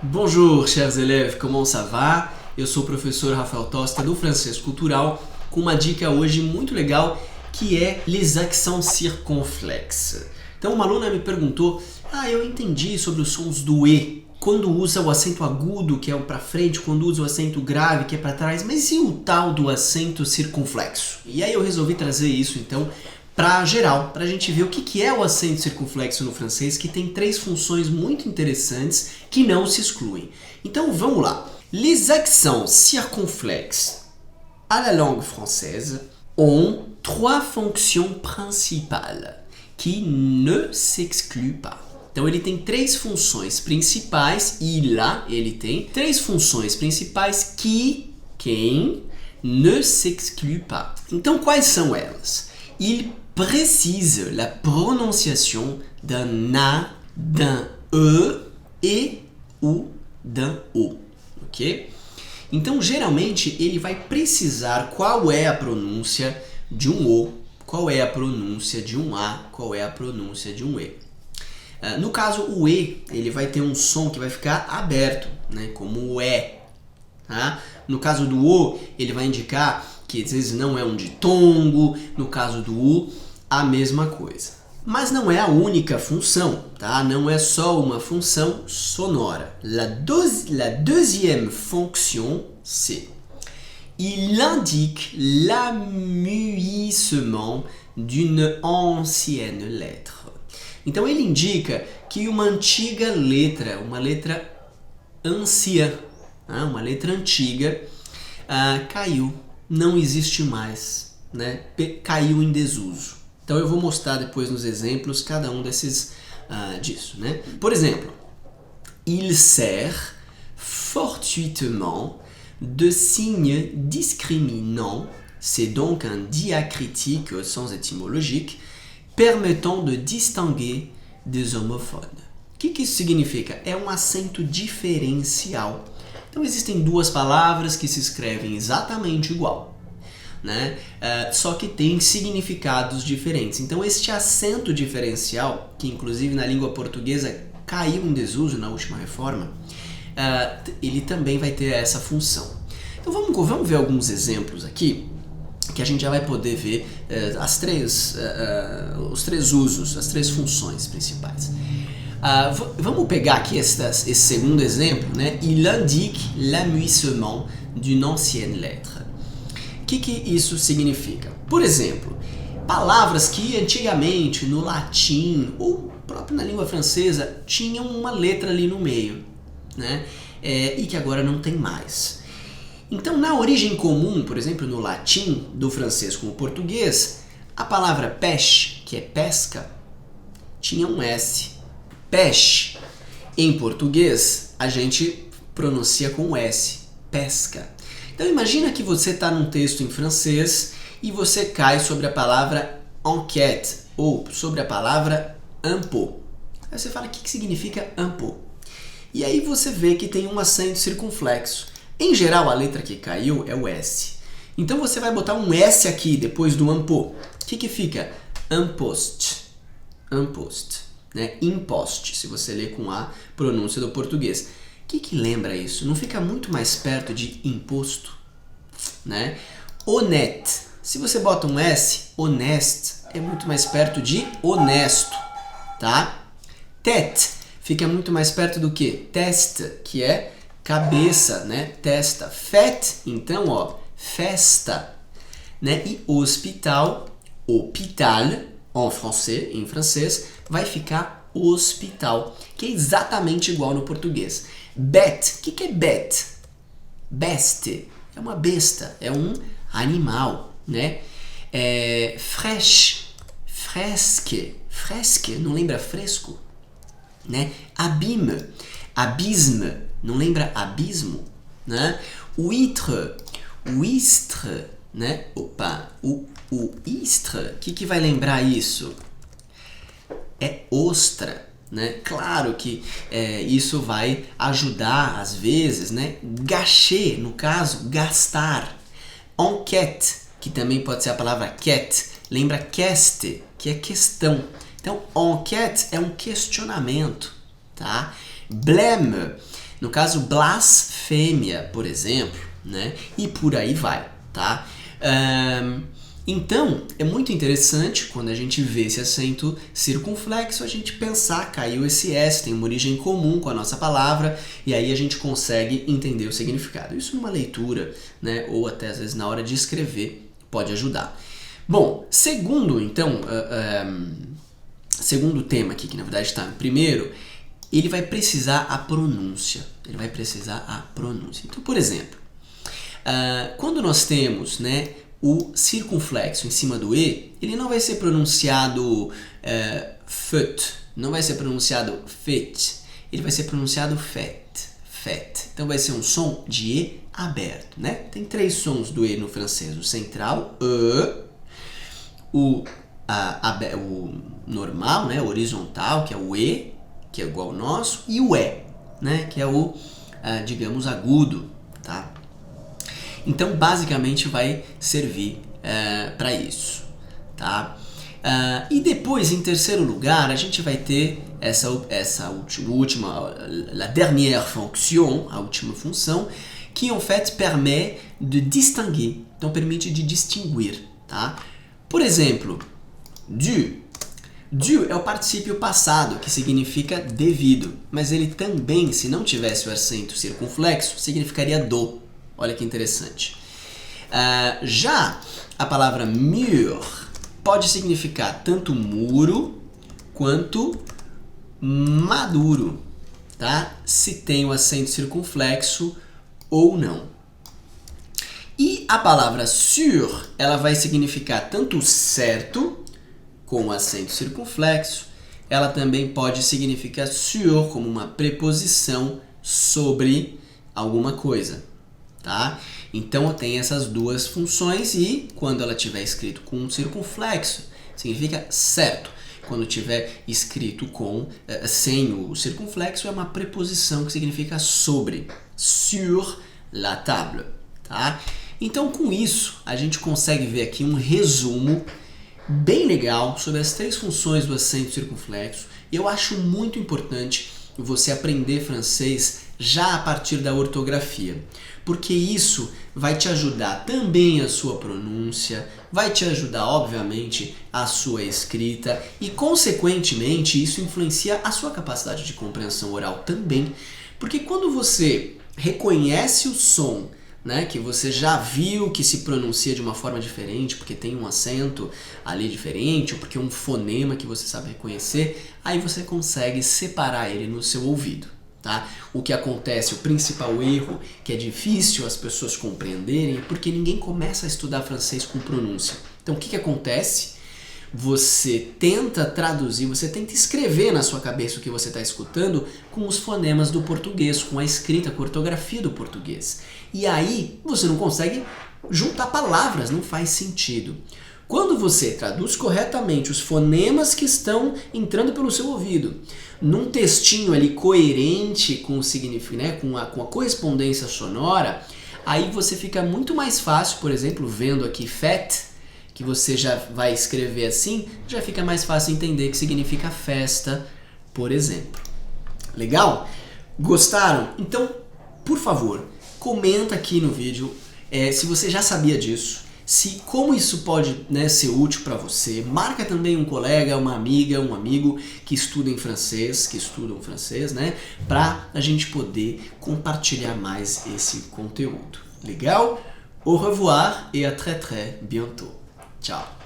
Bonjour, chers élèves, comment ça va? Eu sou o professor Rafael Tosta do Francês Cultural com uma dica hoje muito legal que é les accents circonflexes. Então uma aluna me perguntou, eu entendi sobre os sons do E, quando usa o acento agudo, que é para frente, quando usa o acento grave, que é para trás, mas e o tal do acento circunflexo? E aí eu resolvi trazer isso então para geral, para a gente ver o que é o acento circunflexo no francês, que tem três funções muito interessantes que não se excluem. Então vamos lá. Les accents circonflexes à la langue française ont trois fonctions principales qui ne s'excluent pas. Então ele tem três funções principais, ele tem três funções principais quem ne s'exclut pas. Então quais são elas? Il précise la prononciation d'un A, d'un E et ou d'un O, ok? Então, geralmente, ele vai precisar qual é a pronúncia de um O, qual é a pronúncia de um A, qual é a pronúncia de um E. No caso, o E, ele vai ter um som que vai ficar aberto, né, como o E. Tá? No caso do O, ele vai indicar que às vezes não é um ditongo, no caso do U, a mesma coisa. Mas não é a única função, tá? Não é só uma função sonora. La deuxième fonction, c'est il indique l'amuissement d'une ancienne lettre. Então ele indica que uma antiga letra, uma letra anciã, uma letra antiga, caiu, não existe mais, né? Caiu em desuso. Então eu vou mostrar depois nos exemplos cada um desses disso, né? Por exemplo, il sert fortuitement de signe discriminant, c'est donc un diacritique au sens étymologique, permettant de distinguer des homophones. O que isso significa? É um acento diferencial. Então existem duas palavras que se escrevem exatamente igual, né? Só que tem significados diferentes. Então este acento diferencial, que inclusive na língua portuguesa caiu em desuso na última reforma, ele também vai ter essa função. Então vamos ver alguns exemplos aqui, que a gente já vai poder ver os três usos, as três funções principais. Vamos pegar aqui esse segundo exemplo, né? Il indique l'amuissement d'une ancienne lettre. O que isso significa? Por exemplo, palavras que antigamente no latim ou próprio na língua francesa tinham uma letra ali no meio, né? E que agora não tem mais. Então, na origem comum, por exemplo, no latim, do francês com o português, a palavra pêche, que é pesca, tinha um S. Peixe. Em português, a gente pronuncia com S. Pesca. Então imagina que você está num texto em francês e você cai sobre a palavra enquête ou sobre a palavra impôt. Aí você fala, o que significa impôt? E aí você vê que tem um acento circunflexo. Em geral, a letra que caiu é o S. Então você vai botar um S aqui depois do impôt. O que fica? Impost. Impost. Né? Impost, se você ler com a pronúncia do português. O que lembra isso? Não fica muito mais perto de imposto? Né? Honnête. Se você bota um S, honeste, é muito mais perto de honesto. Tá? Tête fica muito mais perto do que? Teste, que é cabeça, né? Testa. Fête, então, ó, festa. Né? E hospital, hôpital, em francês, vai ficar hospital, que é exatamente igual no português. Bête, o que é bête? Beste, é uma besta, é um animal, né? Fraîche, fresque, não lembra fresco? Né? Abîme, abisme, não lembra abismo? Né? Huître, huîstre, né? Opa, o istre, o que vai lembrar isso? É ostra, né? Claro que isso vai ajudar às vezes, né? Gâcher, no caso, gastar. Enquête, que também pode ser a palavra quête, lembra queste, que é questão. Então, enquête é um questionamento, tá? Blême, No caso, blasfêmia, por exemplo, né? E por aí vai, tá? Então, é muito interessante quando a gente vê esse acento circunflexo, a gente pensar, caiu esse S, tem uma origem comum com a nossa palavra, e aí a gente consegue entender o significado. Isso numa leitura, né, ou até às vezes na hora de escrever, pode ajudar. Bom, segundo tema aqui, que na verdade está no primeiro, ele vai precisar a pronúncia. Ele vai precisar a pronúncia. Então, por exemplo, quando nós temos, né, o circunflexo em cima do E, ele não vai ser pronunciado fait, não vai ser pronunciado fait, ele vai ser pronunciado fait, fait. Então vai ser um som de E aberto, né? Tem 3 sons do E no francês, o central, E, o normal, né, o horizontal, que é o E, que é igual ao nosso, e o E, né, que é o, digamos, agudo, tá? Então, basicamente, vai servir para isso, tá? E depois, em terceiro lugar, a gente vai ter essa última, la dernière fonction, a última função, que, en fait, permet de distinguer, então permite de distinguir, tá? Por exemplo, du. Du é o particípio passado, que significa devido, mas ele também, se não tivesse o acento circunflexo, significaria do. Olha que interessante. Já a palavra mur pode significar tanto muro quanto maduro, tá? Se tem o acento circunflexo ou não. E a palavra sûr, ela vai significar tanto certo com o acento circunflexo, ela também pode significar sur como uma preposição sobre alguma coisa. Tá? Então tem essas duas funções e quando ela tiver escrito com um circunflexo, significa certo. Quando tiver escrito sem o circunflexo, é uma preposição que significa sobre. Sur la table. Tá? Então com isso, a gente consegue ver aqui um resumo bem legal sobre as 3 funções do acento circunflexo. Eu acho muito importante você aprender francês já a partir da ortografia, porque isso vai te ajudar também a sua pronúncia, vai te ajudar, obviamente, a sua escrita e, consequentemente, isso influencia a sua capacidade de compreensão oral também, porque quando você reconhece o som, né, que você já viu que se pronuncia de uma forma diferente, porque tem um acento ali diferente, ou porque é um fonema que você sabe reconhecer, aí você consegue separar ele no seu ouvido. Tá? O que acontece, o principal erro, que é difícil as pessoas compreenderem, é porque ninguém começa a estudar francês com pronúncia. Então o que acontece? Você tenta traduzir, você tenta escrever na sua cabeça o que você está escutando com os fonemas do português, com a escrita, com a ortografia do português. E aí você não consegue juntar palavras, não faz sentido. Quando você traduz corretamente os fonemas que estão entrando pelo seu ouvido, num textinho ali coerente com o significado, né, com a correspondência sonora, aí você fica muito mais fácil, por exemplo, vendo aqui fête, que você já vai escrever assim, já fica mais fácil entender que significa festa, por exemplo. Legal? Gostaram? Então, por favor, comenta aqui no vídeo se você já sabia disso, como isso pode, né, ser útil para você. Marca também um colega, uma amiga, um amigo que estudam francês, né, para a gente poder compartilhar mais esse conteúdo. Legal? Au revoir et à très très bientôt. Ciao.